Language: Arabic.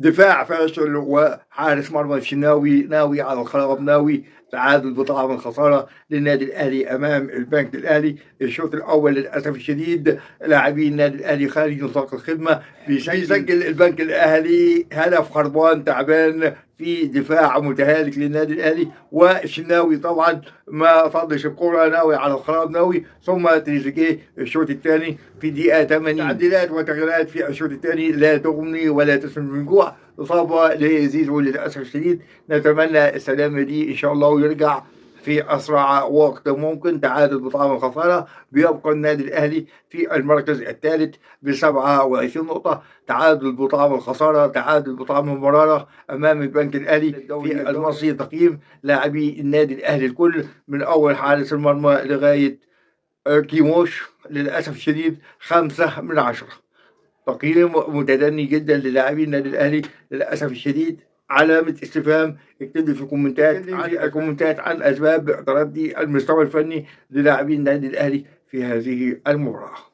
دفاع فاشل وحارس مرمى الشناوي ناوي على الخراب، ناوي تعادل بطعم الخسارة للنادي الأهلي أمام البنك الأهلي. الشوط الأول للأسف الشديد لاعبين النادي الأهلي خارج نطاق الخدمة. بيسجل البنك الأهلي هدف خربان تعبان في دفاع متهالك للنادي الأهلي، والشناوي طبعا ما فضش الكرة، ناوي على الخراب ناوي. ثم تريزيجيه الشوط الثاني في دقيقة 80. تعديلات وتغييرات في الشوط الثاني لا تغني ولا تسمن من جوع. إصابة لزيزو للأسف الشديد، نتمنى السلامة دي إن شاء الله ويرجع في أسرع وقت ممكن. تعادل بطعم الخسارة، بيبقى النادي الأهلي في المركز الثالث ب27 نقطة. تعادل بطعم الخسارة، تعادل بطعم المرارة أمام البنك الأهلي. في المصري تقييم لاعبي النادي الأهلي الكل من أول حارس المرمى لغاية كيموش للأسف الشديد 5/10. تقييم متدني جدا للاعبين النادي الاهلي للاسف الشديد. علامه استفهام. اكتب في الكومنتات عن اسباب تردي المستوى الفني للاعبين النادي الاهلي في هذه المباراه.